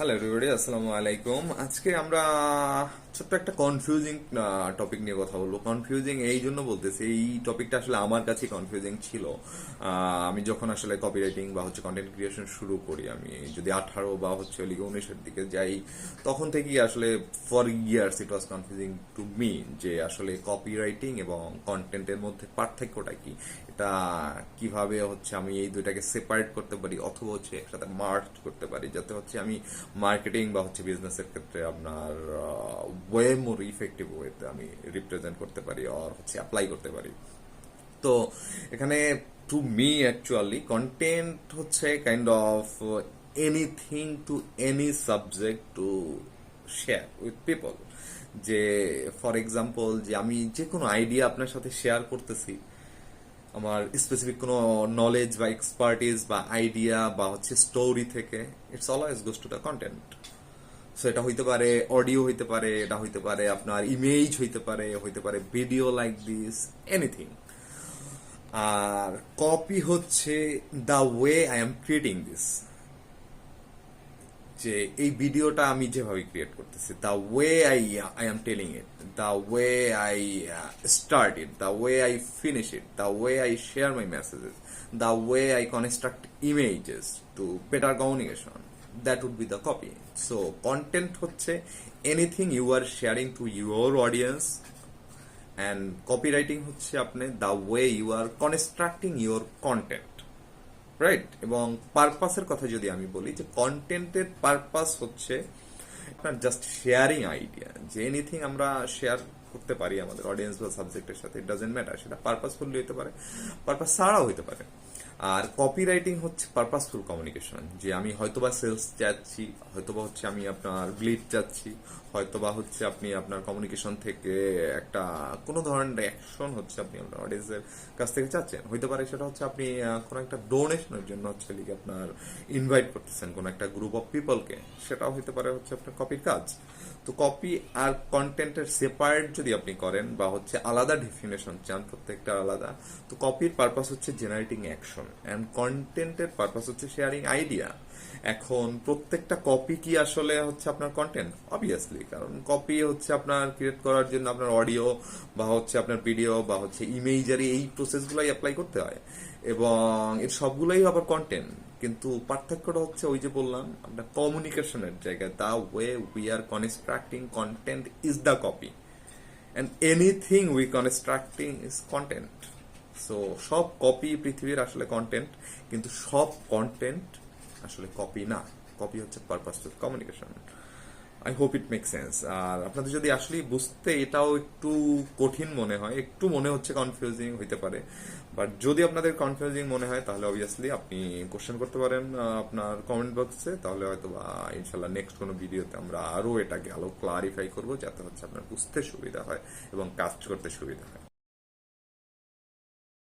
Hello everybody, আসসালামু আলাইকুম। আজকে আমরা ছোট্ট একটা কনফিউজিং টপিক নিয়ে কথা বলবো। কনফিউজিং এই জন্য বলতেছি, এই টপিকটা আসলে আমার কাছে কনফিউজিং ছিল। আমি যখন আসলে কপিরাইটিং বা হচ্ছে কন্টেন্ট ক্রিয়েশন শুরু করি, আমি যদি 18 বা হচ্ছে লিগে 19-এর দিকে যাই, তখন থেকেই আসলে for years it was confusing to me যে আসলে কপিরাইটিং এবং কন্টেন্টের মধ্যে পার্থক্যটা কি, এটা কিভাবে হচ্ছে আমি এই দুইটাকে সেপারেট করতে পারি অথবা হচ্ছে একসাথে মার্জ করতে পারি, যাতে হচ্ছে আমি মার্কেটিং বা হচ্ছে বিজনেসের ক্ষেত্রে আপনার ওয়ে মোর ইফেক্টিভ ওয়েতে আমি রিপ্রেজেন্ট করতে পারি আর হচ্ছে অ্যাপ্লাই করতে পারি। তো এখানে টু মি অ্যাকচুয়ালি কন্টেন্ট হচ্ছে kind of anything to any subject to share with people. যে ফর এক্সাম্পল, যে আমি যে কোনো আইডিয়া আপনার সাথে শেয়ার করতেছি, আমার স্পেসিফিক কোনো নলেজ বা এক্সপার্টিস বা আইডিয়া বা হচ্ছে স্টোরি থেকে, it's always goes to the content. So এটা হইতে পারে অডিও, হইতে পারে এটা হইতে পারে আপনার ইমেজ, হইতে পারে ভিডিও লাইক দিস, এনিথিং। আর কপি হচ্ছে the way I am creating this, যে এই ভিডিওটা আমি যেভাবে ক্রিয়েট করতেছি, the way I am telling it, the way I start it, the way I finish it, the way I share my messages, the way I construct images to better communication, that would be the copy. So content হচ্ছে anything you are sharing to your audience, and copywriting হচ্ছে আপনি the way you are constructing your content, right? এবং পারপাসের কথা যদি আমি বলি, যে কন্টেন্টের পারপাস হচ্ছে আপনার জাস্ট শেয়ারিং আইডিয়া, যে এনিথিং আমরা শেয়ার করতে পারি আমাদের অডিয়েন্স বা সাবজেক্টের সাথে, ইট ডাজেন্ট ম্যাটার, সেটা পারপাসফুল হতে পারে, পারপাস ছাড়াও হতে পারে। আর কপিরাইটিং হচ্ছে পারপাসফুল কমিউনিকেশন, যে আমি হয়তোবা সেলস চাচ্ছি, হয়তোবা হচ্ছে আমি আপনার গ্লিড চাচ্ছি, হয়তোবা হচ্ছে আপনি আপনার কমিউনিকেশন থেকে একটা কোনো ধরনের অ্যাকশন হচ্ছে আপনি আপনার অডিয়েন্সের কাছ থেকে চাচ্ছেন, হইতে পারে সেটা হচ্ছে আপনি কোনো একটা ডোনেশনের জন্য হচ্ছে লিগে আপনার ইনভাইট করতেছেন কোনো একটা গ্রুপ অফ পিপলকে, সেটাও হইতে পারে হচ্ছে আপনার কপির কাজ। তো কপি আর কন্টেন্টের সেপারেট যদি আপনি করেন বা হচ্ছে আলাদা ডেফিনেশন চান, প্রত্যেকটা আলাদা, তো কপির পারপাস হচ্ছে জেনারেটিং অ্যাকশন অ্যান্ড কন্টেন্টের পারপাস হচ্ছে শেয়ারিং আইডিয়া। এখন প্রত্যেকটা কপি কি আসলে হচ্ছে আপনার কন্টেন্ট? অবভিয়াসলি, কারণ কপি হচ্ছে আপনার ক্রিয়েট করার জন্য আপনার অডিও বা হচ্ছে আপনার ভিডিও বা হচ্ছে ইমেজারি, এই প্রসেসগুলাই অ্যাপ্লাই করতে হয় এবং এর সবগুলোই আবার কন্টেন্ট। কিন্তু পার্থক্যটা হচ্ছে ওই যে বললাম, আপনার কমিউনিকেশনের জায়গায় the way we are constructing content is the copy, and anything we constructing is content. So সব কপি পৃথিবীর আসলে কন্টেন্ট, কিন্তু সব কন্টেন্ট আসলে কপি না। কপি হচ্ছে purposeful communication. I hope it make sense. আর আপনাদের যদি আসলে বুঝতে এটাও একটু কঠিন মনে হয়, একটু মনে হচ্ছে কনফিউজিং হইতে পারে, বাট যদি আপনাদের কনফিউজিং মনে হয় তাহলে অবভিয়াসলি আপনি কোশ্চেন করতে পারেন আপনার কমেন্ট বক্সে, তাহলে হয়তো বা ইনশাল্লাহ নেক্সট কোনো ভিডিওতে আমরা আরো এটাকে আরো ক্লারিফাই করবো, যাতে হচ্ছে আপনার বুঝতে সুবিধা হয় এবং কাজ করতে সুবিধা হয়।